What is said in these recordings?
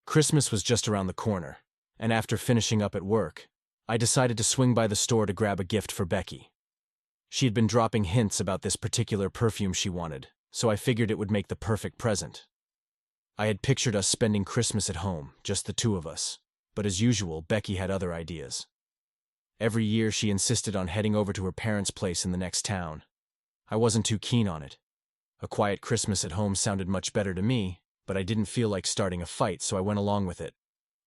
Christmas was just around the corner, and after finishing up at work, I decided to swing by the store to grab a gift for Becky. She had been dropping hints about this particular perfume she wanted, so I figured it would make the perfect present. I had pictured us spending Christmas at home, just the two of us, but as usual, Becky had other ideas. Every year she insisted on heading over to her parents' place in the next town. I wasn't too keen on it. A quiet Christmas at home sounded much better to me, but I didn't feel like starting a fight, so I went along with it.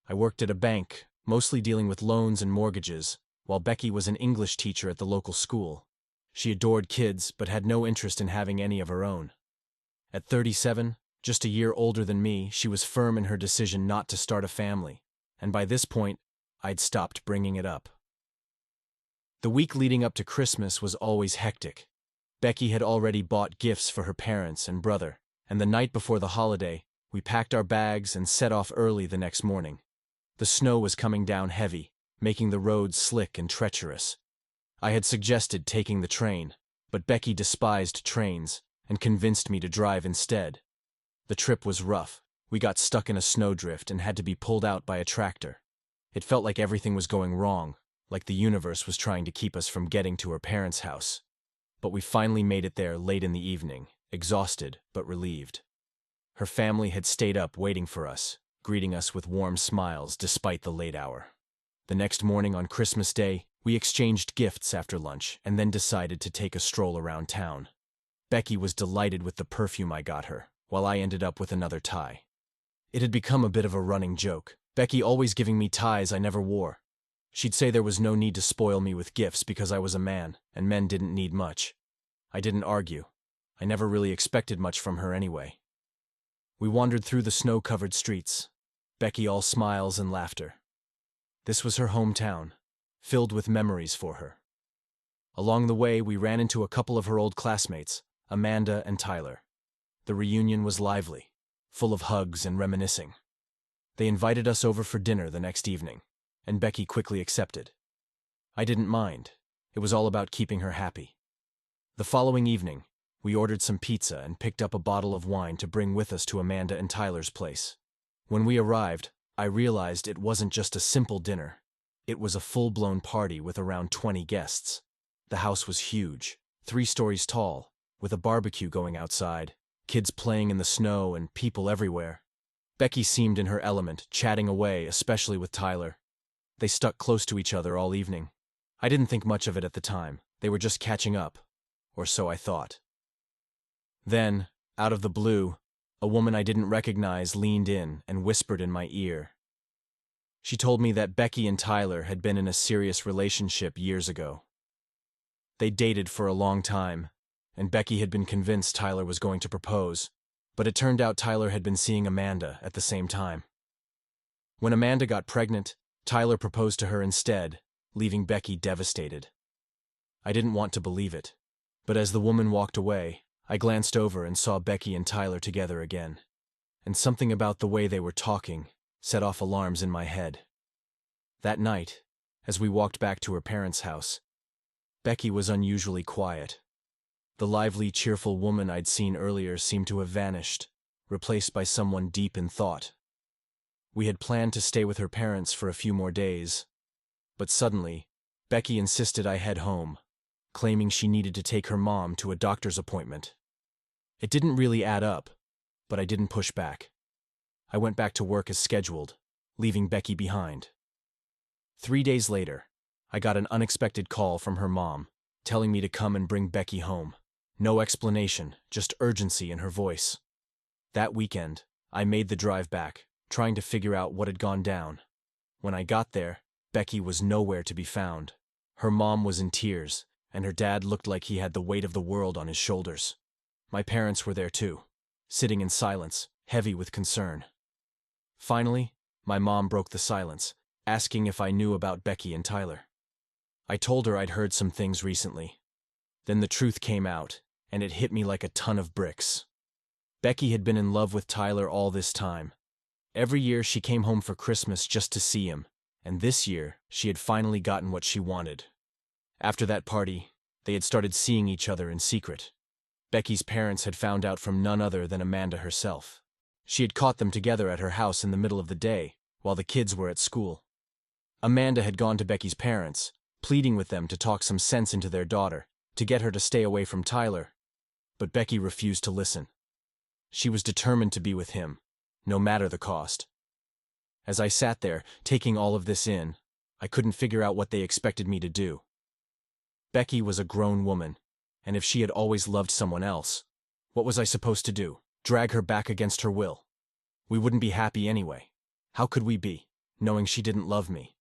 I worked at a bank, mostly dealing with loans and mortgages, while Becky was an English teacher at the local school. She adored kids, but had no interest in having any of her own. At 37, just a year older than me, she was firm in her decision not to start a family, and by this point, I'd stopped bringing it up. The week leading up to Christmas was always hectic. Becky had already bought gifts for her parents and brother, and the night before the holiday, we packed our bags and set off early the next morning. The snow was coming down heavy, making the roads slick and treacherous. I had suggested taking the train, but Becky despised trains and convinced me to drive instead. The trip was rough. We got stuck in a snowdrift and had to be pulled out by a tractor. It felt like everything was going wrong, like the universe was trying to keep us from getting to her parents' house. But we finally made it there late in the evening, exhausted but relieved. Her family had stayed up waiting for us, greeting us with warm smiles despite the late hour. The next morning on Christmas Day, we exchanged gifts after lunch and then decided to take a stroll around town. Becky was delighted with the perfume I got her, while I ended up with another tie. It had become a bit of a running joke, Becky always giving me ties I never wore. She'd say there was no need to spoil me with gifts because I was a man, and men didn't need much. I didn't argue. I never really expected much from her anyway. We wandered through the snow-covered streets, Becky all smiles and laughter. This was her hometown, filled with memories for her. Along the way, we ran into a couple of her old classmates, Amanda and Tyler. The reunion was lively, full of hugs and reminiscing. They invited us over for dinner the next evening, and Becky quickly accepted. I didn't mind. It was all about keeping her happy. The following evening, we ordered some pizza and picked up a bottle of wine to bring with us to Amanda and Tyler's place. When we arrived, I realized it wasn't just a simple dinner. It was a full-blown party with around 20 guests. The house was huge, 3 stories tall, with a barbecue going outside, kids playing in the snow and people everywhere. Becky seemed in her element, chatting away, especially with Tyler. They stuck close to each other all evening. I didn't think much of it at the time. They were just catching up, or so I thought. Then, out of the blue, a woman I didn't recognize leaned in and whispered in my ear. She told me that Becky and Tyler had been in a serious relationship years ago. They dated for a long time, and Becky had been convinced Tyler was going to propose, but it turned out Tyler had been seeing Amanda at the same time. When Amanda got pregnant, Tyler proposed to her instead, leaving Becky devastated. I didn't want to believe it, but as the woman walked away, I glanced over and saw Becky and Tyler together again, and something about the way they were talking set off alarms in my head. That night, as we walked back to her parents' house, Becky was unusually quiet. The lively, cheerful woman I'd seen earlier seemed to have vanished, replaced by someone deep in thought. We had planned to stay with her parents for a few more days, but suddenly, Becky insisted I head home, claiming she needed to take her mom to a doctor's appointment. It didn't really add up, but I didn't push back. I went back to work as scheduled, leaving Becky behind. 3 days later, I got an unexpected call from her mom, telling me to come and bring Becky home. No explanation, just urgency in her voice. That weekend, I made the drive back, trying to figure out what had gone down. When I got there, Becky was nowhere to be found. Her mom was in tears, and her dad looked like he had the weight of the world on his shoulders. My parents were there too, sitting in silence, heavy with concern. Finally, my mom broke the silence, asking if I knew about Becky and Tyler. I told her I'd heard some things recently. Then the truth came out, and it hit me like a ton of bricks. Becky had been in love with Tyler all this time. Every year she came home for Christmas just to see him, and this year she had finally gotten what she wanted. After that party, they had started seeing each other in secret. Becky's parents had found out from none other than Amanda herself. She had caught them together at her house in the middle of the day, while the kids were at school. Amanda had gone to Becky's parents, pleading with them to talk some sense into their daughter, to get her to stay away from Tyler. But Becky refused to listen. She was determined to be with him, no matter the cost. As I sat there, taking all of this in, I couldn't figure out what they expected me to do. Becky was a grown woman, and if she had always loved someone else, what was I supposed to do? Drag her back against her will? We wouldn't be happy anyway. How could we be, knowing she didn't love me?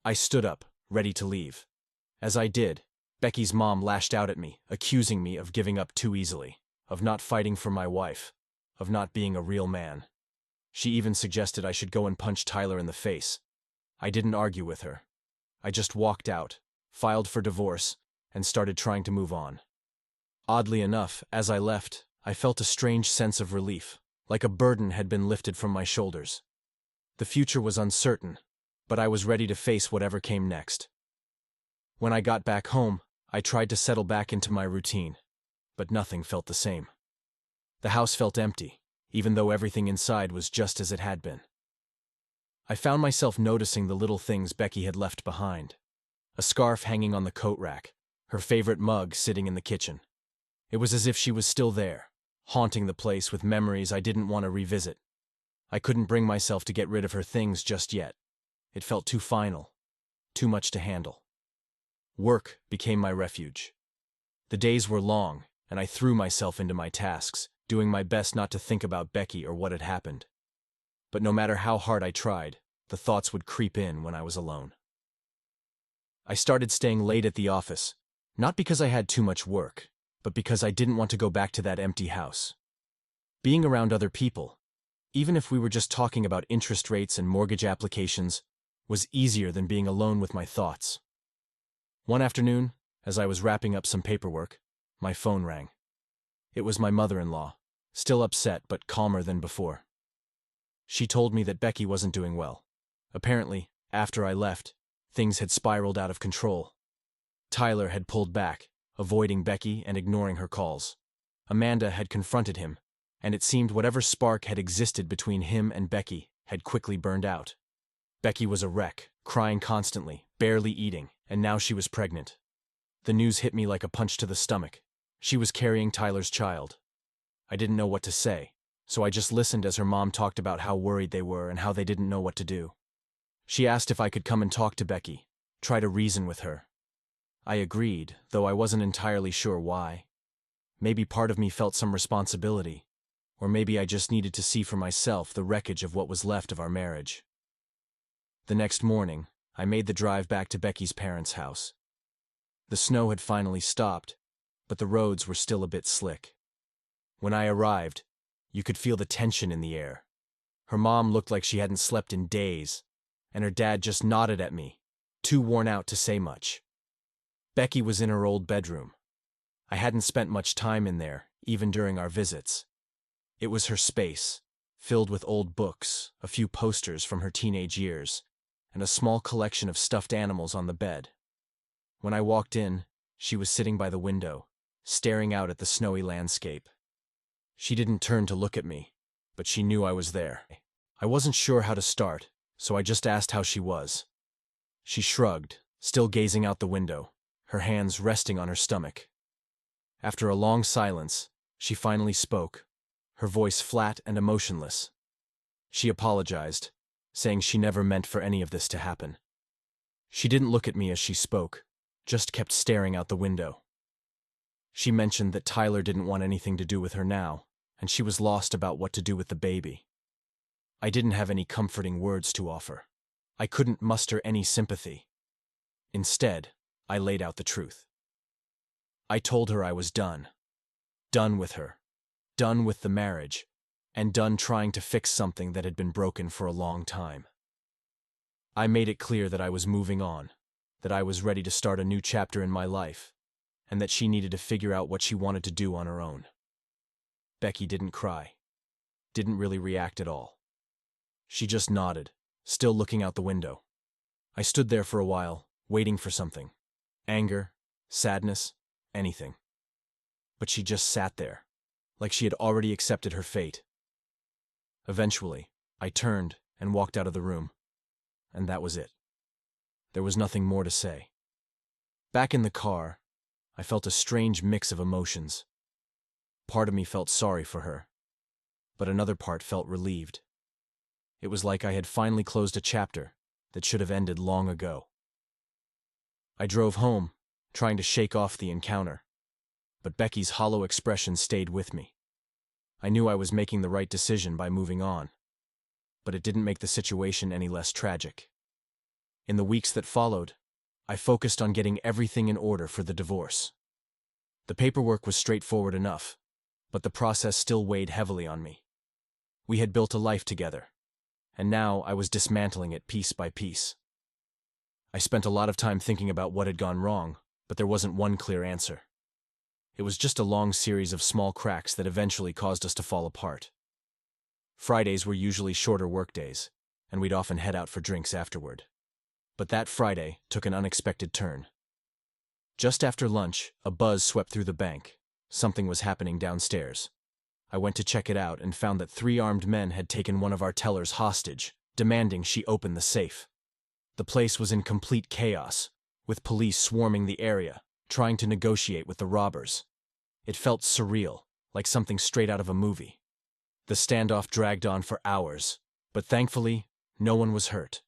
I stood up, ready to leave. As I did, Becky's mom lashed out at me, accusing me of giving up too easily, of not fighting for my wife, of not being a real man. She even suggested I should go and punch Tyler in the face. I didn't argue with her. I just walked out, filed for divorce, and started trying to move on. Oddly enough, as I left, I felt a strange sense of relief, like a burden had been lifted from my shoulders. The future was uncertain, but I was ready to face whatever came next. When I got back home, I tried to settle back into my routine, but nothing felt the same. The house felt empty, even though everything inside was just as it had been. I found myself noticing the little things Becky had left behind. A scarf hanging on the coat rack, her favorite mug sitting in the kitchen. It was as if she was still there, haunting the place with memories I didn't want to revisit. I couldn't bring myself to get rid of her things just yet. It felt too final, too much to handle. Work became my refuge. The days were long, and I threw myself into my tasks, doing my best not to think about Becky or what had happened. But no matter how hard I tried, the thoughts would creep in when I was alone. I started staying late at the office, not because I had too much work, but because I didn't want to go back to that empty house. Being around other people, even if we were just talking about interest rates and mortgage applications, was easier than being alone with my thoughts. One afternoon, as I was wrapping up some paperwork, my phone rang. It was my mother-in-law, still upset but calmer than before. She told me that Becky wasn't doing well. Apparently, after I left, things had spiraled out of control. Tyler had pulled back, avoiding Becky and ignoring her calls. Amanda had confronted him, and it seemed whatever spark had existed between him and Becky had quickly burned out. Becky was a wreck, crying constantly, barely eating, and now she was pregnant. The news hit me like a punch to the stomach. She was carrying Tyler's child. I didn't know what to say, so I just listened as her mom talked about how worried they were and how they didn't know what to do. She asked if I could come and talk to Becky, try to reason with her. I agreed, though I wasn't entirely sure why. Maybe part of me felt some responsibility, or maybe I just needed to see for myself the wreckage of what was left of our marriage. The next morning, I made the drive back to Becky's parents' house. The snow had finally stopped, but the roads were still a bit slick. When I arrived, you could feel the tension in the air. Her mom looked like she hadn't slept in days, and her dad just nodded at me, too worn out to say much. Becky was in her old bedroom. I hadn't spent much time in there, even during our visits. It was her space, filled with old books, a few posters from her teenage years, and a small collection of stuffed animals on the bed. When I walked in, she was sitting by the window, staring out at the snowy landscape. She didn't turn to look at me, but she knew I was there. I wasn't sure how to start, so I just asked how she was. She shrugged, still gazing out the window, her hands resting on her stomach. After a long silence, she finally spoke, her voice flat and emotionless. She apologized, saying she never meant for any of this to happen. She didn't look at me as she spoke, just kept staring out the window. She mentioned that Tyler didn't want anything to do with her now, and she was lost about what to do with the baby. I didn't have any comforting words to offer. I couldn't muster any sympathy. Instead, I laid out the truth. I told her I was done. Done with her. Done with the marriage. And done trying to fix something that had been broken for a long time. I made it clear that I was moving on, that I was ready to start a new chapter in my life, and that she needed to figure out what she wanted to do on her own. Becky didn't cry. Didn't really react at all. She just nodded, still looking out the window. I stood there for a while, waiting for something. Anger, sadness, anything. But she just sat there, like she had already accepted her fate. Eventually, I turned and walked out of the room. And that was it. There was nothing more to say. Back in the car, I felt a strange mix of emotions. Part of me felt sorry for her, but another part felt relieved. It was like I had finally closed a chapter that should have ended long ago. I drove home, trying to shake off the encounter, but Becky's hollow expression stayed with me. I knew I was making the right decision by moving on, but it didn't make the situation any less tragic. In the weeks that followed, I focused on getting everything in order for the divorce. The paperwork was straightforward enough, but the process still weighed heavily on me. We had built a life together, and now I was dismantling it piece by piece. I spent a lot of time thinking about what had gone wrong, but there wasn't one clear answer. It was just a long series of small cracks that eventually caused us to fall apart. Fridays were usually shorter workdays, and we'd often head out for drinks afterward. But that Friday took an unexpected turn. Just after lunch, a buzz swept through the bank. Something was happening downstairs. I went to check it out and found that 3 armed men had taken one of our tellers hostage, demanding she open the safe. The place was in complete chaos, with police swarming the area, trying to negotiate with the robbers. It felt surreal, like something straight out of a movie. The standoff dragged on for hours, but thankfully, no one was hurt.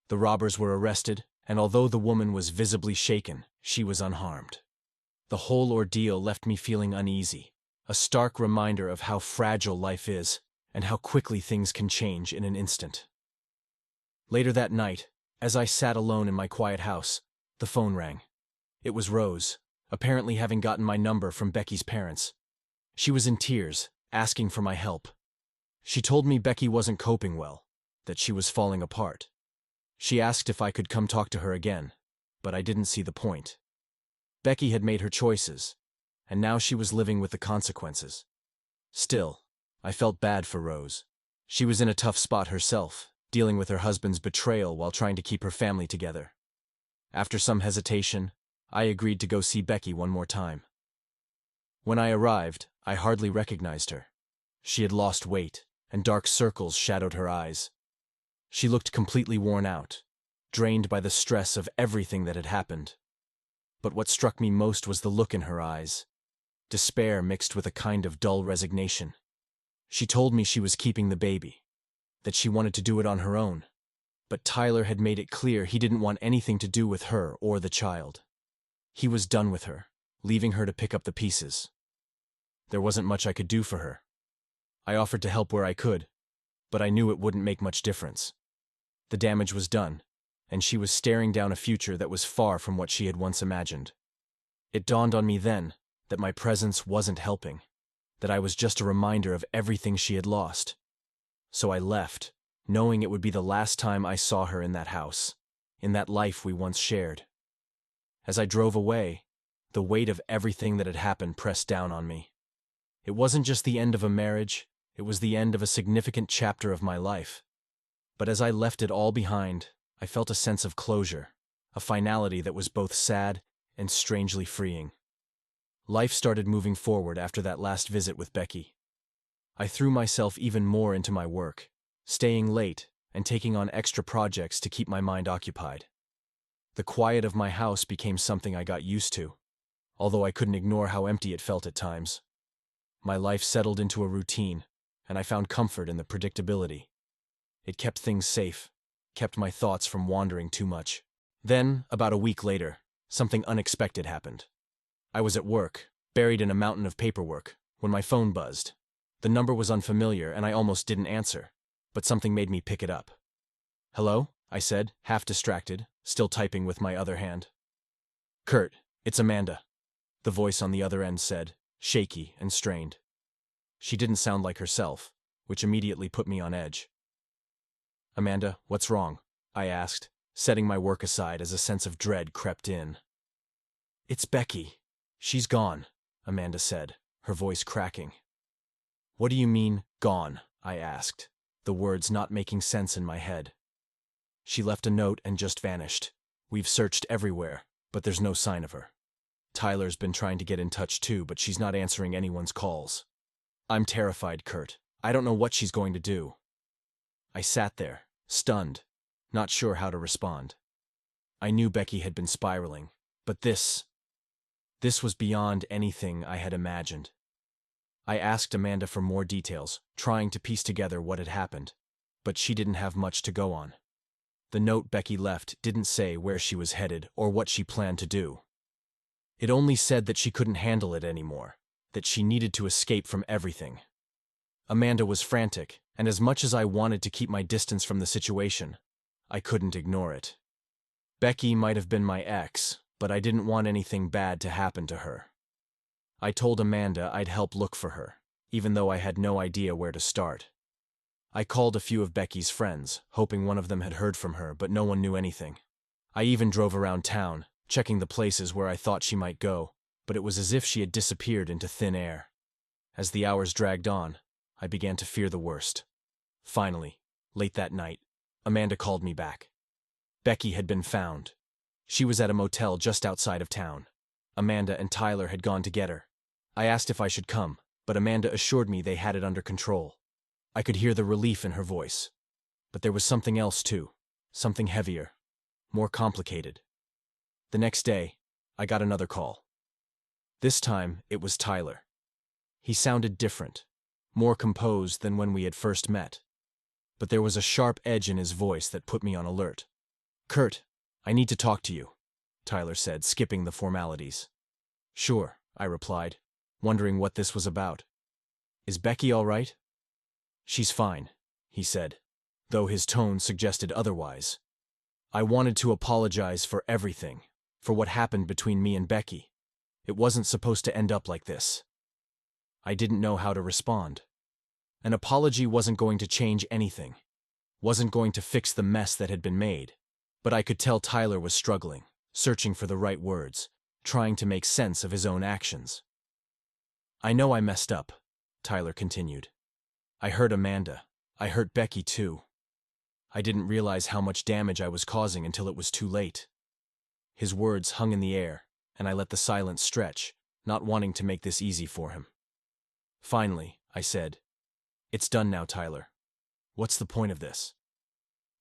The robbers were arrested, and although the woman was visibly shaken, she was unharmed. The whole ordeal left me feeling uneasy, a stark reminder of how fragile life is and how quickly things can change in an instant. Later that night, as I sat alone in my quiet house, the phone rang. It was Rose, apparently having gotten my number from Becky's parents. She was in tears, asking for my help. She told me Becky wasn't coping well, that she was falling apart. She asked if I could come talk to her again, but I didn't see the point. Becky had made her choices, and now she was living with the consequences. Still, I felt bad for Rose. She was in a tough spot herself, dealing with her husband's betrayal while trying to keep her family together. After some hesitation, I agreed to go see Becky one more time. When I arrived, I hardly recognized her. She had lost weight, and dark circles shadowed her eyes. She looked completely worn out, drained by the stress of everything that had happened. But what struck me most was the look in her eyes, despair mixed with a kind of dull resignation. She told me she was keeping the baby, that she wanted to do it on her own, but Tyler had made it clear he didn't want anything to do with her or the child. He was done with her, leaving her to pick up the pieces. There wasn't much I could do for her. I offered to help where I could, but I knew it wouldn't make much difference. The damage was done, and she was staring down a future that was far from what she had once imagined. It dawned on me then that my presence wasn't helping, that I was just a reminder of everything she had lost. So I left, knowing it would be the last time I saw her in that house, in that life we once shared. As I drove away, the weight of everything that had happened pressed down on me. It wasn't just the end of a marriage, it was the end of a significant chapter of my life. But as I left it all behind, I felt a sense of closure, a finality that was both sad and strangely freeing. Life started moving forward after that last visit with Becky. I threw myself even more into my work, staying late and taking on extra projects to keep my mind occupied. The quiet of my house became something I got used to, although I couldn't ignore how empty it felt at times. My life settled into a routine, and I found comfort in the predictability. It kept things safe, kept my thoughts from wandering too much. Then, about a week later, something unexpected happened. I was at work, buried in a mountain of paperwork, when my phone buzzed. The number was unfamiliar, and I almost didn't answer, but something made me pick it up. "Hello?" I said, half distracted, still typing with my other hand. "Kurt, it's Amanda," the voice on the other end said, shaky and strained. She didn't sound like herself, which immediately put me on edge. "Amanda, what's wrong?" I asked, setting my work aside as a sense of dread crept in. "It's Becky. She's gone," Amanda said, her voice cracking. "What do you mean, gone?" I asked, the words not making sense in my head. "She left a note and just vanished. We've searched everywhere, but there's no sign of her. Tyler's been trying to get in touch too, but she's not answering anyone's calls. I'm terrified, Kurt. I don't know what she's going to do." I sat there, stunned, not sure how to respond. I knew Becky had been spiraling, but this was beyond anything I had imagined. I asked Amanda for more details, trying to piece together what had happened, but she didn't have much to go on. The note Becky left didn't say where she was headed or what she planned to do. It only said that she couldn't handle it anymore, that she needed to escape from everything. Amanda was frantic, and as much as I wanted to keep my distance from the situation, I couldn't ignore it. Becky might have been my ex, but I didn't want anything bad to happen to her. I told Amanda I'd help look for her, even though I had no idea where to start. I called a few of Becky's friends, hoping one of them had heard from her, but no one knew anything. I even drove around town, checking the places where I thought she might go, but it was as if she had disappeared into thin air. As the hours dragged on, I began to fear the worst. Finally, late that night, Amanda called me back. Becky had been found. She was at a motel just outside of town. Amanda and Tyler had gone to get her. I asked if I should come, but Amanda assured me they had it under control. I could hear the relief in her voice. But there was something else too, something heavier, more complicated. The next day, I got another call. This time, it was Tyler. He sounded different, more composed than when we had first met. But there was a sharp edge in his voice that put me on alert. "Kurt, I need to talk to you," Tyler said, skipping the formalities. "Sure," I replied, wondering what this was about. "Is Becky all right?" "She's fine," he said, though his tone suggested otherwise. "I wanted to apologize for everything, for what happened between me and Becky. It wasn't supposed to end up like this." I didn't know how to respond. An apology wasn't going to change anything, wasn't going to fix the mess that had been made, but I could tell Tyler was struggling, searching for the right words, trying to make sense of his own actions. "I know I messed up," Tyler continued. "I hurt Amanda. I hurt Becky too. I didn't realize how much damage I was causing until it was too late." His words hung in the air, and I let the silence stretch, not wanting to make this easy for him. Finally, I said, "It's done now, Tyler. What's the point of this?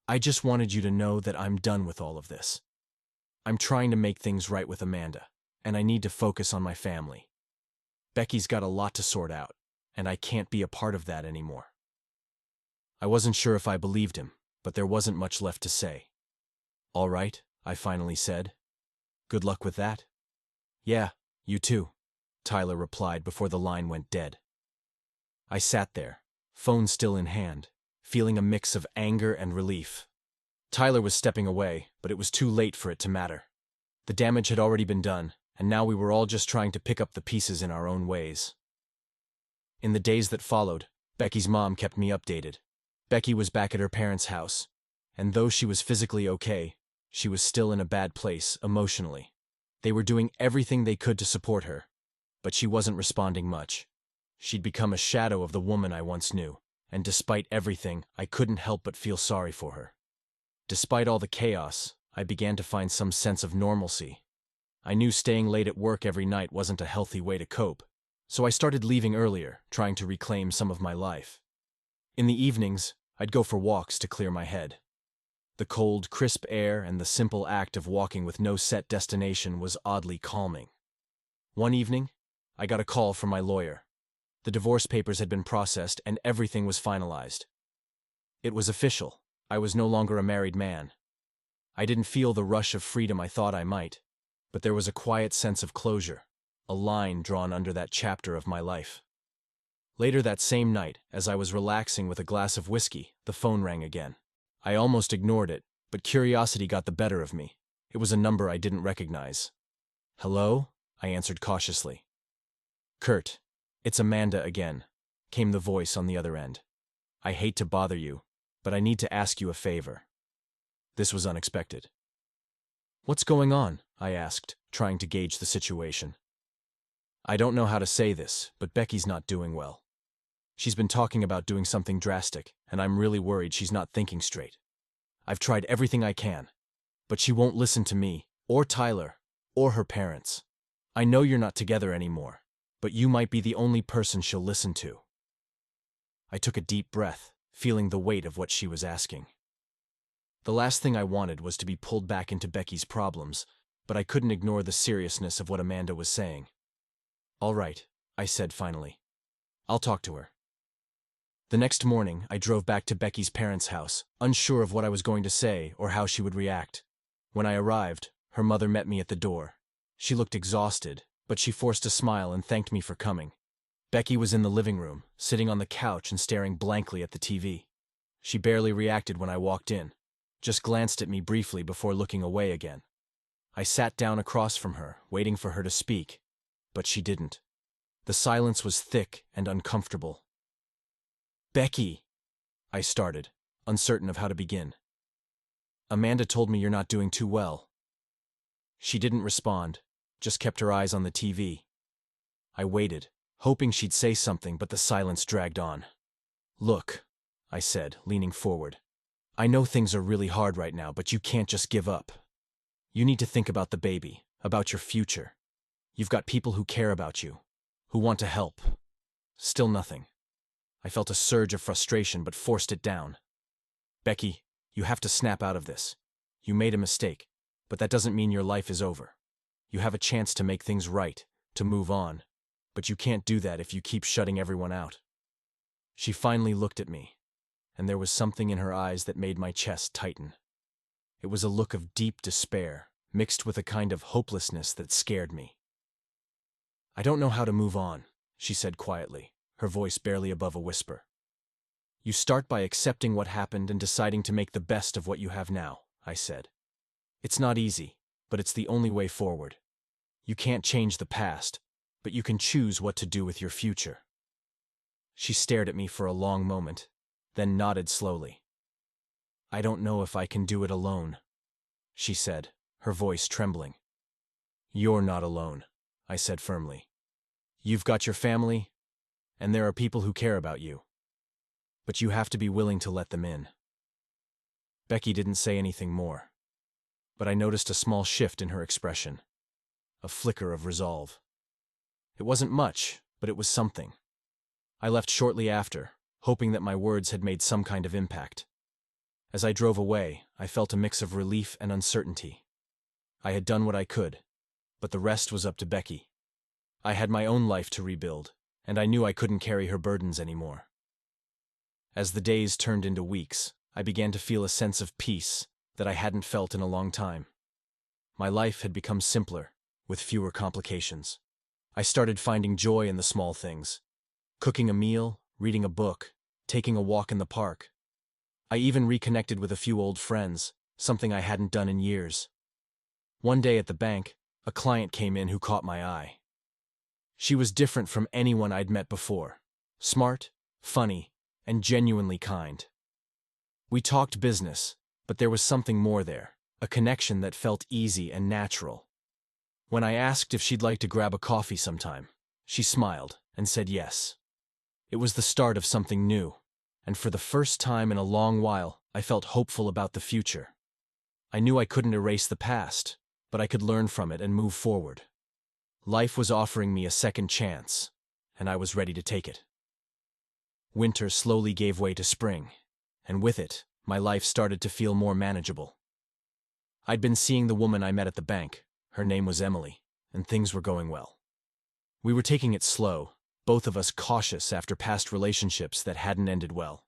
I just wanted you to know that I'm done with all of this. I'm trying to make things right with Amanda, and I need to focus on my family. Becky's got a lot to sort out, and I can't be a part of that anymore." I wasn't sure if I believed him, but there wasn't much left to say. "All right," I finally said. "Good luck with that." "Yeah, you too," Tyler replied before the line went dead. I sat there, phone still in hand, feeling a mix of anger and relief. Tyler was stepping away, but it was too late for it to matter. The damage had already been done, and now we were all just trying to pick up the pieces in our own ways. In the days that followed, Becky's mom kept me updated. Becky was back at her parents' house, and though she was physically okay, she was still in a bad place emotionally. They were doing everything they could to support her, but she wasn't responding much. She'd become a shadow of the woman I once knew, and despite everything, I couldn't help but feel sorry for her. Despite all the chaos, I began to find some sense of normalcy. I knew staying late at work every night wasn't a healthy way to cope, so I started leaving earlier, trying to reclaim some of my life. In the evenings, I'd go for walks to clear my head. The cold, crisp air and the simple act of walking with no set destination was oddly calming. One evening, I got a call from my lawyer. The divorce papers had been processed and everything was finalized. It was official. I was no longer a married man. I didn't feel the rush of freedom I thought I might, but there was a quiet sense of closure, a line drawn under that chapter of my life. Later that same night, as I was relaxing with a glass of whiskey, the phone rang again. I almost ignored it, but curiosity got the better of me. It was a number I didn't recognize. "Hello?" I answered cautiously. "Kurt, it's Amanda again," came the voice on the other end. "I hate to bother you, but I need to ask you a favor." This was unexpected. "What's going on?" I asked, trying to gauge the situation. "I don't know how to say this, but Becky's not doing well. She's been talking about doing something drastic, and I'm really worried she's not thinking straight. I've tried everything I can, but she won't listen to me, or Tyler, or her parents. I know you're not together anymore, but you might be the only person she'll listen to." I took a deep breath, feeling the weight of what she was asking. The last thing I wanted was to be pulled back into Becky's problems, but I couldn't ignore the seriousness of what Amanda was saying. "All right," I said finally. "I'll talk to her." The next morning, I drove back to Becky's parents' house, unsure of what I was going to say or how she would react. When I arrived, her mother met me at the door. She looked exhausted, but she forced a smile and thanked me for coming. Becky was in the living room, sitting on the couch and staring blankly at the TV. She barely reacted when I walked in, just glanced at me briefly before looking away again. I sat down across from her, waiting for her to speak, but she didn't. The silence was thick and uncomfortable. "Becky," I started, uncertain of how to begin. "Amanda told me you're not doing too well." She didn't respond, just kept her eyes on the TV. I waited, hoping she'd say something, but the silence dragged on. "Look," I said, leaning forward. "I know things are really hard right now, but you can't just give up. You need to think about the baby, about your future. You've got people who care about you, who want to help." Still nothing. I felt a surge of frustration but forced it down. "Becky, you have to snap out of this. You made a mistake, but that doesn't mean your life is over. You have a chance to make things right, to move on, but you can't do that if you keep shutting everyone out." She finally looked at me, and there was something in her eyes that made my chest tighten. It was a look of deep despair, mixed with a kind of hopelessness that scared me. "I don't know how to move on," she said quietly, her voice barely above a whisper. "You start by accepting what happened and deciding to make the best of what you have now," I said. "It's not easy, but it's the only way forward. You can't change the past, but you can choose what to do with your future." She stared at me for a long moment, then nodded slowly. "I don't know if I can do it alone," she said, her voice trembling. "You're not alone," I said firmly. "You've got your family, and there are people who care about you. But you have to be willing to let them in." Becky didn't say anything more, but I noticed a small shift in her expression, a flicker of resolve. It wasn't much, but it was something. I left shortly after, hoping that my words had made some kind of impact. As I drove away, I felt a mix of relief and uncertainty. I had done what I could, but the rest was up to Becky. I had my own life to rebuild, and I knew I couldn't carry her burdens anymore. As the days turned into weeks, I began to feel a sense of peace that I hadn't felt in a long time. My life had become simpler, with fewer complications. I started finding joy in the small things: cooking a meal, reading a book, taking a walk in the park. I even reconnected with a few old friends, something I hadn't done in years. One day at the bank, a client came in who caught my eye. She was different from anyone I'd met before: smart, funny, and genuinely kind. We talked business, but there was something more there, a connection that felt easy and natural. When I asked if she'd like to grab a coffee sometime, she smiled and said yes. It was the start of something new, and for the first time in a long while, I felt hopeful about the future. I knew I couldn't erase the past, but I could learn from it and move forward. Life was offering me a second chance, and I was ready to take it. Winter slowly gave way to spring, and with it, my life started to feel more manageable. I'd been seeing the woman I met at the bank. Her name was Emily, and things were going well. We were taking it slow, both of us cautious after past relationships that hadn't ended well.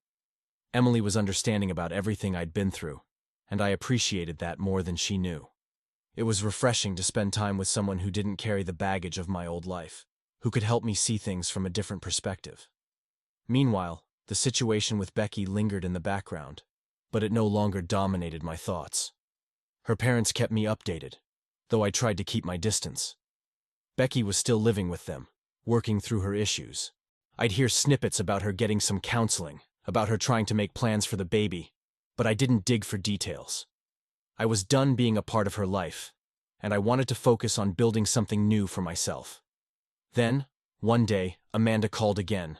Emily was understanding about everything I'd been through, and I appreciated that more than she knew. It was refreshing to spend time with someone who didn't carry the baggage of my old life, who could help me see things from a different perspective. Meanwhile, the situation with Becky lingered in the background, but it no longer dominated my thoughts. Her parents kept me updated, though I tried to keep my distance. Becky was still living with them, working through her issues. I'd hear snippets about her getting some counseling, about her trying to make plans for the baby, but I didn't dig for details. I was done being a part of her life, and I wanted to focus on building something new for myself. Then, one day, Amanda called again.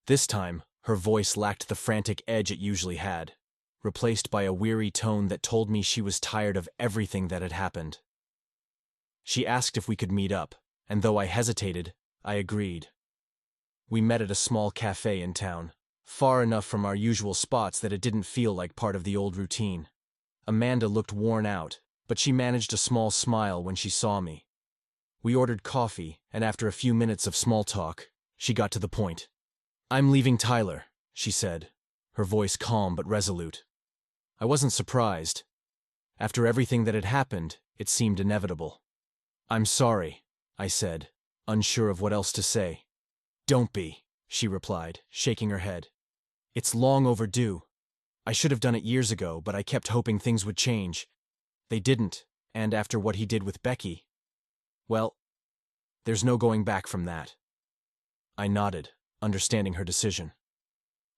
This time, her voice lacked the frantic edge it usually had, replaced by a weary tone that told me she was tired of everything that had happened. She asked if we could meet up, and though I hesitated, I agreed. We met at a small cafe in town, far enough from our usual spots that it didn't feel like part of the old routine. Amanda looked worn out, but she managed a small smile when she saw me. We ordered coffee, and after a few minutes of small talk, she got to the point. "I'm leaving Tyler," she said, her voice calm but resolute. I wasn't surprised. After everything that had happened, it seemed inevitable. "I'm sorry," I said, unsure of what else to say. "Don't be," she replied, shaking her head. "It's long overdue. I should have done it years ago, but I kept hoping things would change. They didn't, and after what he did with Becky, well, there's no going back from that." I nodded, understanding her decision.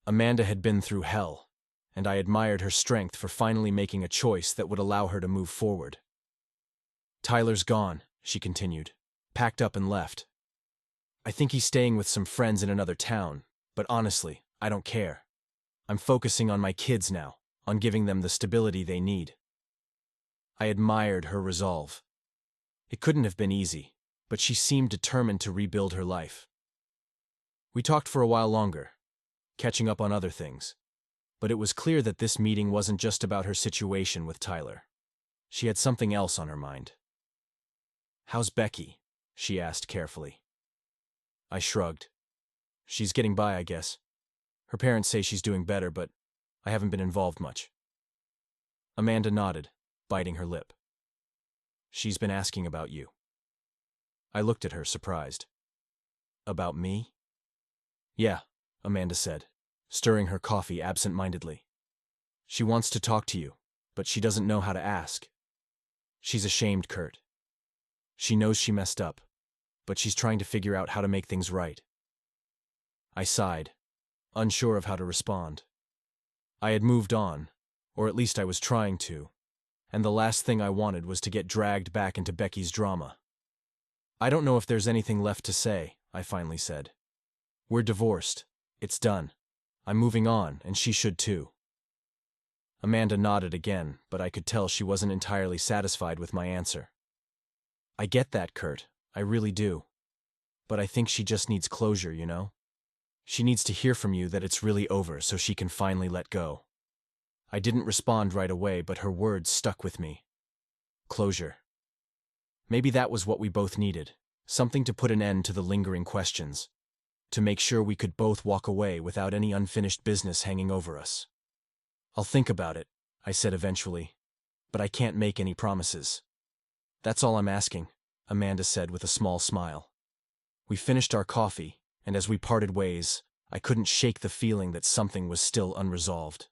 Amanda had been through hell, and I admired her strength for finally making a choice that would allow her to move forward. "Tyler's gone," she continued, "packed up and left. I think he's staying with some friends in another town, but honestly, I don't care. I'm focusing on my kids now, on giving them the stability they need." I admired her resolve. It couldn't have been easy, but she seemed determined to rebuild her life. We talked for a while longer, catching up on other things, but it was clear that this meeting wasn't just about her situation with Tyler. She had something else on her mind. "How's Becky?" she asked carefully. I shrugged. "She's getting by, I guess. Her parents say she's doing better, but I haven't been involved much." Amanda nodded, biting her lip. "She's been asking about you." I looked at her, surprised. "About me?" "Yeah," Amanda said, stirring her coffee absent-mindedly. "She wants to talk to you, but she doesn't know how to ask. She's ashamed, Kurt. She knows she messed up, but she's trying to figure out how to make things right." I sighed, unsure of how to respond. I had moved on, or at least I was trying to, and the last thing I wanted was to get dragged back into Becky's drama. "I don't know if there's anything left to say," I finally said. "We're divorced. It's done. I'm moving on, and she should too." Amanda nodded again, but I could tell she wasn't entirely satisfied with my answer. "I get that, Kurt. I really do. But I think she just needs closure, you know? She needs to hear from you that it's really over so she can finally let go." I didn't respond right away, but her words stuck with me. Closure. Maybe that was what we both needed, something to put an end to the lingering questions, to make sure we could both walk away without any unfinished business hanging over us. "I'll think about it," I said eventually, "but I can't make any promises." "That's all I'm asking," Amanda said with a small smile. We finished our coffee, and as we parted ways, I couldn't shake the feeling that something was still unresolved.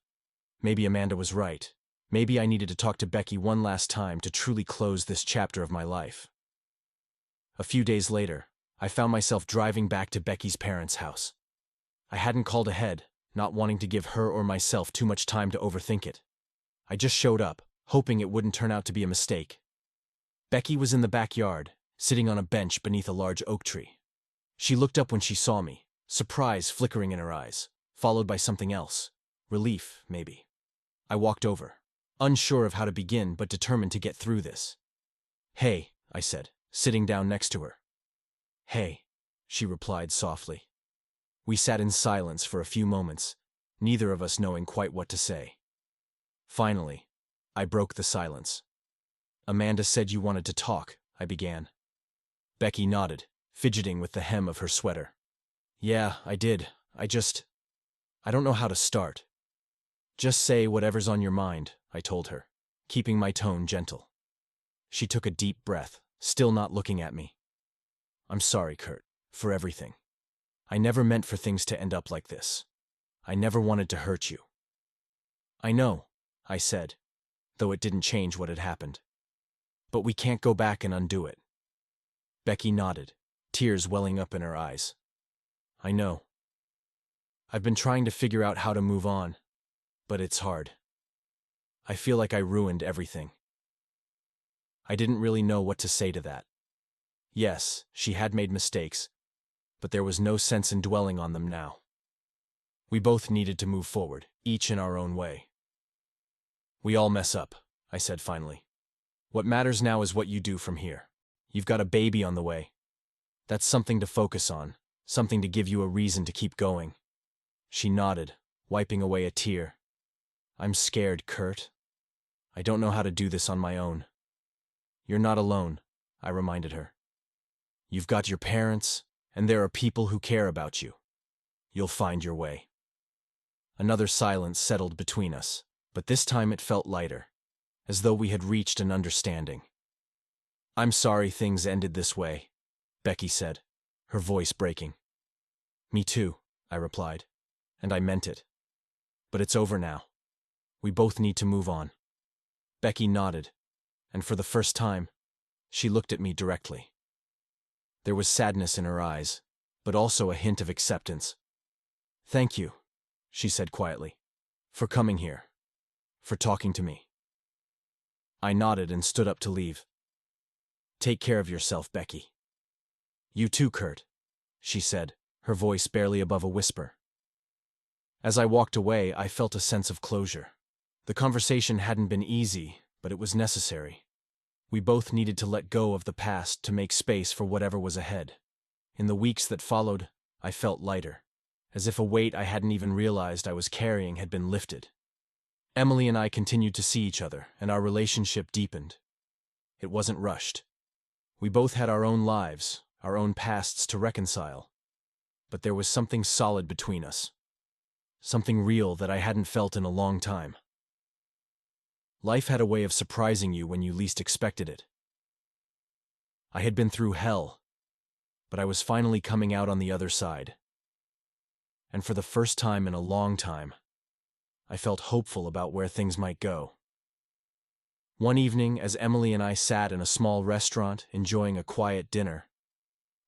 Maybe Amanda was right. Maybe I needed to talk to Becky one last time to truly close this chapter of my life. A few days later, I found myself driving back to Becky's parents' house. I hadn't called ahead, not wanting to give her or myself too much time to overthink it. I just showed up, hoping it wouldn't turn out to be a mistake. Becky was in the backyard, sitting on a bench beneath a large oak tree. She looked up when she saw me, surprise flickering in her eyes, followed by something else. Relief, maybe. I walked over, unsure of how to begin but determined to get through this. "Hey," I said, sitting down next to her. "Hey," she replied softly. We sat in silence for a few moments, neither of us knowing quite what to say. Finally, I broke the silence. "Amanda said you wanted to talk," I began. Becky nodded, fidgeting with the hem of her sweater. "Yeah, I did. I don't know how to start." "Just say whatever's on your mind," I told her, keeping my tone gentle. She took a deep breath, still not looking at me. "I'm sorry, Kurt, for everything. I never meant for things to end up like this. I never wanted to hurt you." "I know," I said, though it didn't change what had happened. "But we can't go back and undo it." Becky nodded, tears welling up in her eyes. "I know. I've been trying to figure out how to move on, but it's hard. I feel like I ruined everything." I didn't really know what to say to that. Yes, she had made mistakes, but there was no sense in dwelling on them now. We both needed to move forward, each in our own way. "We all mess up," I said finally. "What matters now is what you do from here. You've got a baby on the way. That's something to focus on, something to give you a reason to keep going." She nodded, wiping away a tear. I'm scared, Kurt. I don't know how to do this on my own. You're not alone, I reminded her. You've got your parents, and there are people who care about you. You'll find your way. Another silence settled between us, but this time it felt lighter, as though we had reached an understanding. I'm sorry things ended this way, Becky said, her voice breaking. Me too, I replied, and I meant it. But it's over now. We both need to move on. Becky nodded, and for the first time, she looked at me directly. There was sadness in her eyes, but also a hint of acceptance. Thank you, she said quietly, for coming here, for talking to me. I nodded and stood up to leave. Take care of yourself, Becky. You too, Kurt, she said, her voice barely above a whisper. As I walked away, I felt a sense of closure. The conversation hadn't been easy, but it was necessary. We both needed to let go of the past to make space for whatever was ahead. In the weeks that followed, I felt lighter, as if a weight I hadn't even realized I was carrying had been lifted. Emily and I continued to see each other, and our relationship deepened. It wasn't rushed. We both had our own lives, our own pasts to reconcile. But there was something solid between us. Something real that I hadn't felt in a long time. Life had a way of surprising you when you least expected it. I had been through hell, but I was finally coming out on the other side. And for the first time in a long time, I felt hopeful about where things might go. One evening, as Emily and I sat in a small restaurant enjoying a quiet dinner,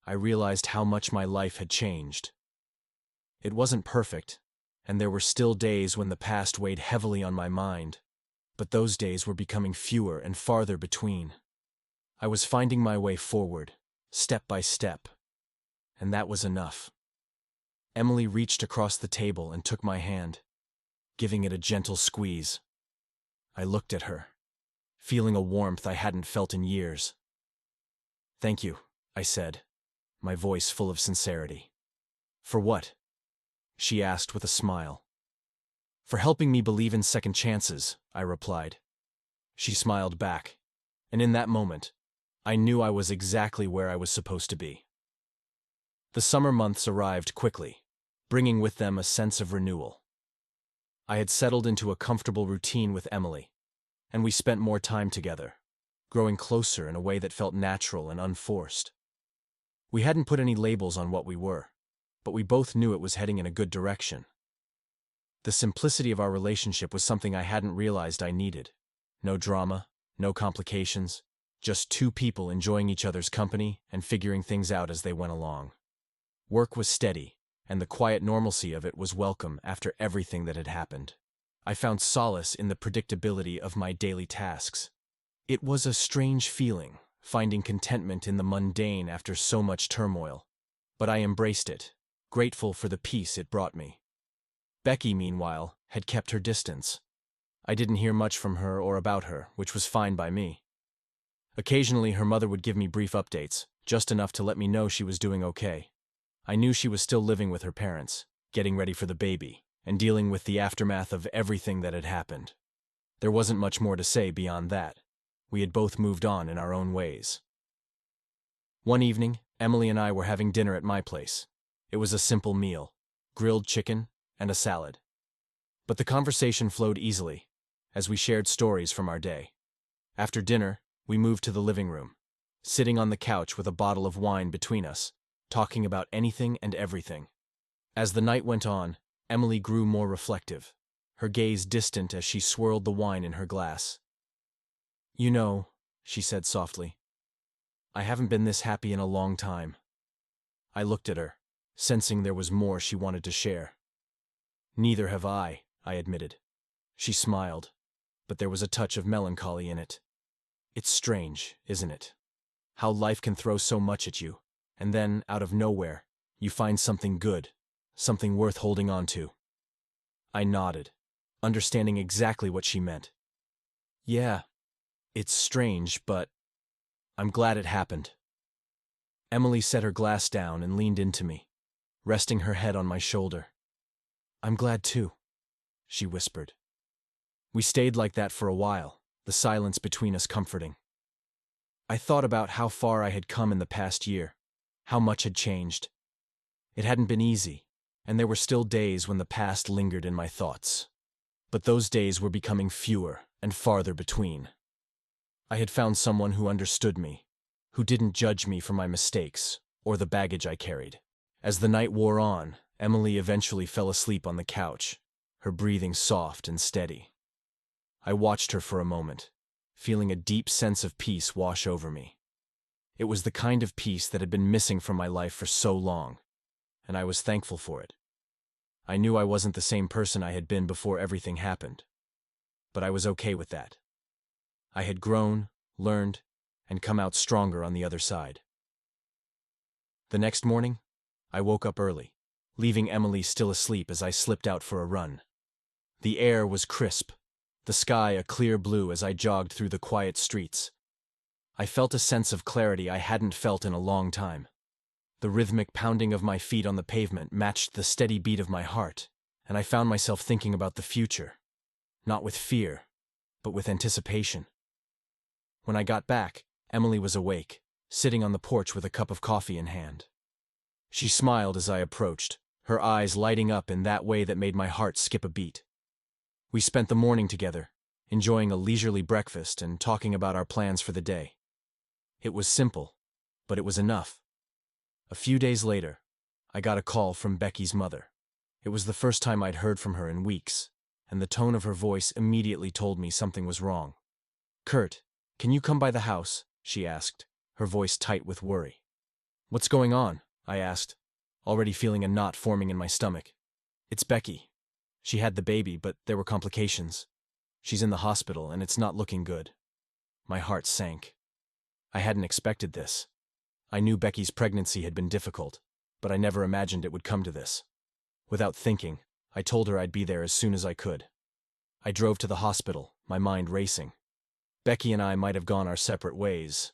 I realized how much my life had changed. It wasn't perfect, and there were still days when the past weighed heavily on my mind, but those days were becoming fewer and farther between. I was finding my way forward, step by step, and that was enough. Emily reached across the table and took my hand, giving it a gentle squeeze. I looked at her, feeling a warmth I hadn't felt in years. Thank you, I said, my voice full of sincerity. For what? She asked with a smile. For helping me believe in second chances, I replied. She smiled back, and in that moment, I knew I was exactly where I was supposed to be. The summer months arrived quickly, bringing with them a sense of renewal. I had settled into a comfortable routine with Emily, and we spent more time together, growing closer in a way that felt natural and unforced. We hadn't put any labels on what we were, but we both knew it was heading in a good direction. The simplicity of our relationship was something I hadn't realized I needed. No drama, no complications, just two people enjoying each other's company and figuring things out as they went along. Work was steady, and the quiet normalcy of it was welcome after everything that had happened. I found solace in the predictability of my daily tasks. It was a strange feeling, finding contentment in the mundane after so much turmoil, but I embraced it, grateful for the peace it brought me. Becky, meanwhile, had kept her distance. I didn't hear much from her or about her, which was fine by me. Occasionally, her mother would give me brief updates, just enough to let me know she was doing okay. I knew she was still living with her parents, getting ready for the baby, and dealing with the aftermath of everything that had happened. There wasn't much more to say beyond that. We had both moved on in our own ways. One evening, Emily and I were having dinner at my place. It was a simple meal, grilled chicken and a salad. But the conversation flowed easily, as we shared stories from our day. After dinner, we moved to the living room, sitting on the couch with a bottle of wine between us, talking about anything and everything. As the night went on, Emily grew more reflective, her gaze distant as she swirled the wine in her glass. You know, she said softly, I haven't been this happy in a long time. I looked at her, sensing there was more she wanted to share. Neither have I admitted. She smiled, but there was a touch of melancholy in it. It's strange, isn't it? How life can throw so much at you, and then, out of nowhere, you find something good, something worth holding on to. I nodded, understanding exactly what she meant. Yeah, it's strange, but I'm glad it happened. Emily set her glass down and leaned into me, resting her head on my shoulder. I'm glad too, she whispered. We stayed like that for a while, the silence between us comforting. I thought about how far I had come in the past year, how much had changed. It hadn't been easy, and there were still days when the past lingered in my thoughts. But those days were becoming fewer and farther between. I had found someone who understood me, who didn't judge me for my mistakes or the baggage I carried. As the night wore on, Emily eventually fell asleep on the couch, her breathing soft and steady. I watched her for a moment, feeling a deep sense of peace wash over me. It was the kind of peace that had been missing from my life for so long, and I was thankful for it. I knew I wasn't the same person I had been before everything happened, but I was okay with that. I had grown, learned, and come out stronger on the other side. The next morning, I woke up early, leaving Emily still asleep as I slipped out for a run. The air was crisp, the sky a clear blue as I jogged through the quiet streets. I felt a sense of clarity I hadn't felt in a long time. The rhythmic pounding of my feet on the pavement matched the steady beat of my heart, and I found myself thinking about the future, not with fear, but with anticipation. When I got back, Emily was awake, sitting on the porch with a cup of coffee in hand. She smiled as I approached, her eyes lighting up in that way that made my heart skip a beat. We spent the morning together, enjoying a leisurely breakfast and talking about our plans for the day. It was simple, but it was enough. A few days later, I got a call from Becky's mother. It was the first time I'd heard from her in weeks, and the tone of her voice immediately told me something was wrong. "Kurt, can you come by the house?" she asked, her voice tight with worry. "What's going on?" I asked, already feeling a knot forming in my stomach. "It's Becky. She had the baby, but there were complications. She's in the hospital, and it's not looking good." My heart sank. I hadn't expected this. I knew Becky's pregnancy had been difficult, but I never imagined it would come to this. Without thinking, I told her I'd be there as soon as I could. I drove to the hospital, my mind racing. Becky and I might have gone our separate ways,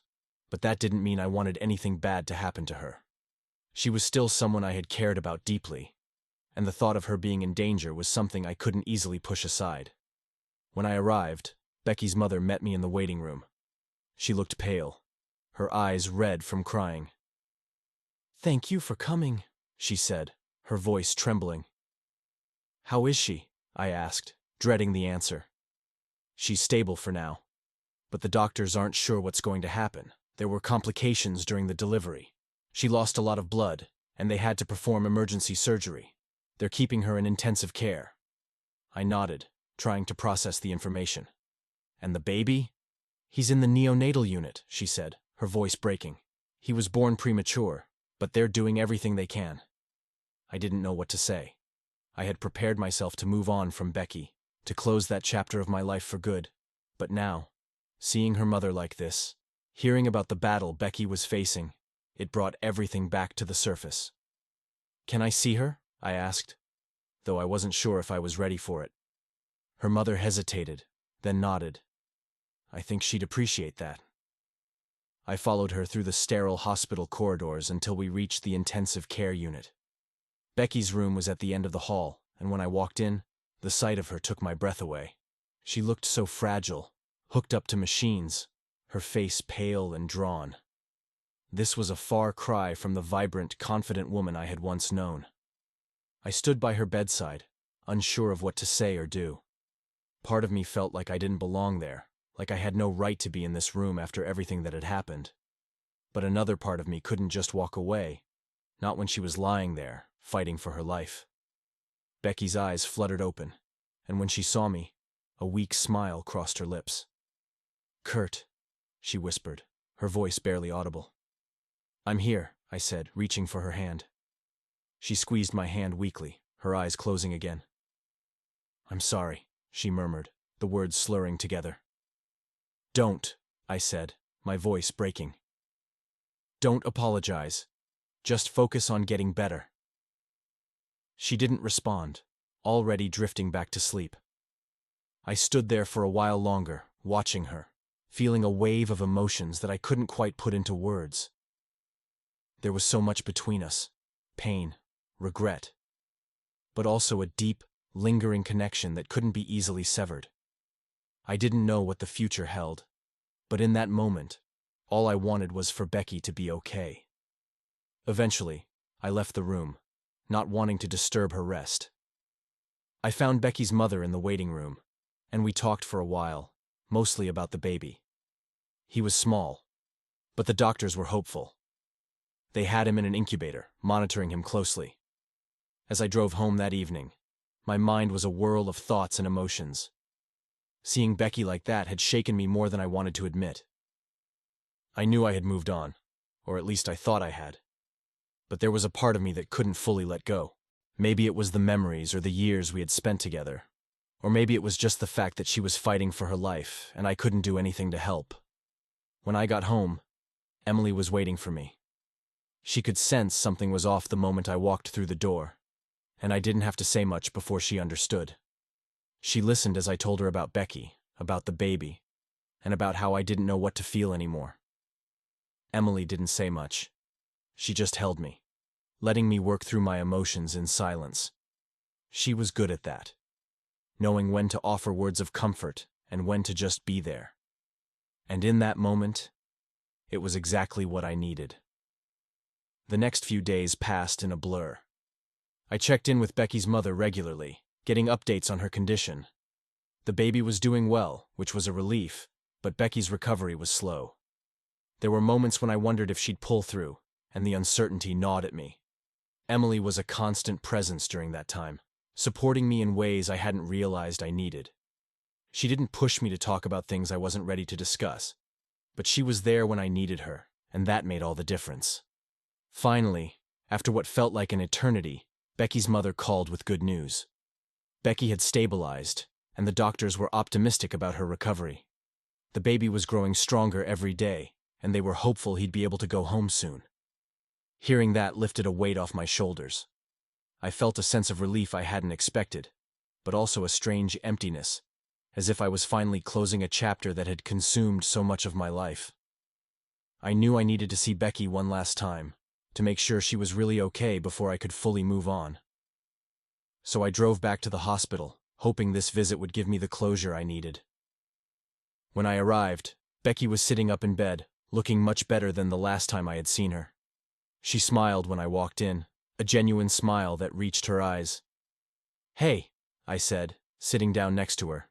but that didn't mean I wanted anything bad to happen to her. She was still someone I had cared about deeply, and the thought of her being in danger was something I couldn't easily push aside. When I arrived, Becky's mother met me in the waiting room. She looked pale, her eyes red from crying. "Thank you for coming," she said, her voice trembling. "How is she?" I asked, dreading the answer. "She's stable for now, but the doctors aren't sure what's going to happen. There were complications during the delivery. She lost a lot of blood, and they had to perform emergency surgery. They're keeping her in intensive care." I nodded, trying to process the information. "And the baby?" "He's in the neonatal unit," she said, her voice breaking. "He was born premature, but they're doing everything they can." I didn't know what to say. I had prepared myself to move on from Becky, to close that chapter of my life for good. But now, seeing her mother like this, hearing about the battle Becky was facing, it brought everything back to the surface. "Can I see her?" I asked, though I wasn't sure if I was ready for it. Her mother hesitated, then nodded. I think she'd appreciate that. I followed her through the sterile hospital corridors until we reached the intensive care unit. Becky's room was at the end of the hall, and when I walked in, the sight of her took my breath away. She looked so fragile, hooked up to machines, her face pale and drawn. This was a far cry from the vibrant, confident woman I had once known. I stood by her bedside, unsure of what to say or do. Part of me felt like I didn't belong there, like I had no right to be in this room after everything that had happened. But another part of me couldn't just walk away, not when she was lying there, fighting for her life. Becky's eyes fluttered open, and when she saw me, a weak smile crossed her lips. "Kurt," she whispered, her voice barely audible. "I'm here," I said, reaching for her hand. She squeezed my hand weakly, her eyes closing again. "I'm sorry," she murmured, the words slurring together. "Don't," I said, my voice breaking. "Don't apologize. Just focus on getting better." She didn't respond, already drifting back to sleep. I stood there for a while longer, watching her, feeling a wave of emotions that I couldn't quite put into words. There was so much between us: pain, regret, but also a deep, lingering connection that couldn't be easily severed. I didn't know what the future held, but in that moment, all I wanted was for Becky to be okay. Eventually, I left the room, not wanting to disturb her rest. I found Becky's mother in the waiting room, and we talked for a while, mostly about the baby. He was small, but the doctors were hopeful. They had him in an incubator, monitoring him closely. As I drove home that evening, my mind was a whirl of thoughts and emotions. Seeing Becky like that had shaken me more than I wanted to admit. I knew I had moved on, or at least I thought I had. But there was a part of me that couldn't fully let go. Maybe it was the memories or the years we had spent together. Or maybe it was just the fact that she was fighting for her life and I couldn't do anything to help. When I got home, Emily was waiting for me. She could sense something was off the moment I walked through the door, and I didn't have to say much before she understood. She listened as I told her about Becky, about the baby, and about how I didn't know what to feel anymore. Emily didn't say much. She just held me, letting me work through my emotions in silence. She was good at that, knowing when to offer words of comfort and when to just be there. And in that moment, it was exactly what I needed. The next few days passed in a blur. I checked in with Becky's mother regularly, getting updates on her condition. The baby was doing well, which was a relief, but Becky's recovery was slow. There were moments when I wondered if she'd pull through, and the uncertainty gnawed at me. Emily was a constant presence during that time, supporting me in ways I hadn't realized I needed. She didn't push me to talk about things I wasn't ready to discuss, but she was there when I needed her, and that made all the difference. Finally, after what felt like an eternity, Becky's mother called with good news. Becky had stabilized, and the doctors were optimistic about her recovery. The baby was growing stronger every day, and they were hopeful he'd be able to go home soon. Hearing that lifted a weight off my shoulders. I felt a sense of relief I hadn't expected, but also a strange emptiness, as if I was finally closing a chapter that had consumed so much of my life. I knew I needed to see Becky one last time, to make sure she was really okay before I could fully move on. So I drove back to the hospital, hoping this visit would give me the closure I needed. When I arrived, Becky was sitting up in bed, looking much better than the last time I had seen her. She smiled when I walked in, a genuine smile that reached her eyes. "Hey," I said, sitting down next to her.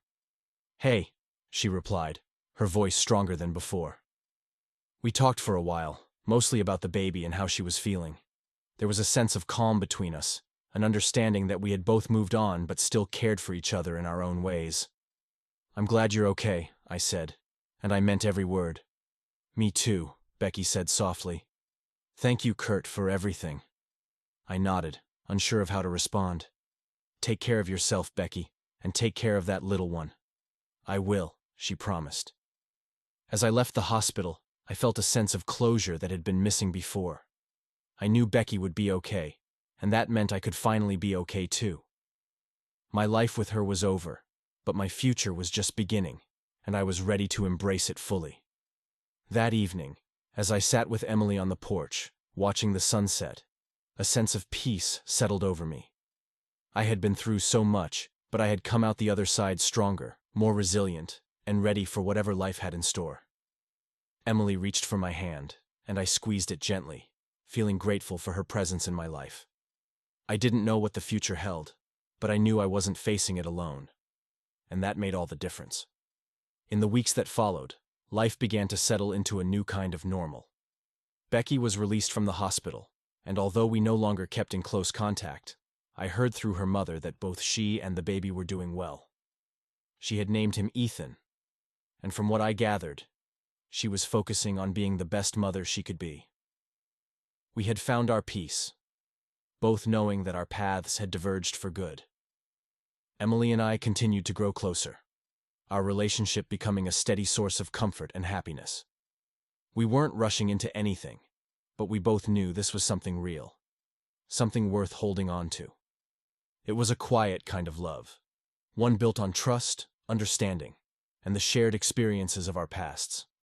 "Hey," she replied, her voice stronger than before. We talked for a while, mostly about the baby and how she was feeling. There was a sense of calm between us, an understanding that we had both moved on but still cared for each other in our own ways. "I'm glad you're okay," I said, and I meant every word. "Me too," Becky said softly. "Thank you, Kurt, for everything." I nodded, unsure of how to respond. "Take care of yourself, Becky, and take care of that little one." "I will," she promised. As I left the hospital, I felt a sense of closure that had been missing before. I knew Becky would be okay, and that meant I could finally be okay too. My life with her was over, but my future was just beginning, and I was ready to embrace it fully. That evening, as I sat with Emily on the porch, watching the sunset, a sense of peace settled over me. I had been through so much, but I had come out the other side stronger, more resilient, and ready for whatever life had in store. Emily reached for my hand, and I squeezed it gently, feeling grateful for her presence in my life. I didn't know what the future held, but I knew I wasn't facing it alone, and that made all the difference. In the weeks that followed, life began to settle into a new kind of normal. Becky was released from the hospital, and although we no longer kept in close contact, I heard through her mother that both she and the baby were doing well. She had named him Ethan, and from what I gathered, she was focusing on being the best mother she could be. We had found our peace, both knowing that our paths had diverged for good. Emily and I continued to grow closer, our relationship becoming a steady source of comfort and happiness. We weren't rushing into anything, but we both knew this was something real, something worth holding on to. It was a quiet kind of love, one built on trust, understanding, and the shared experiences of our pasts.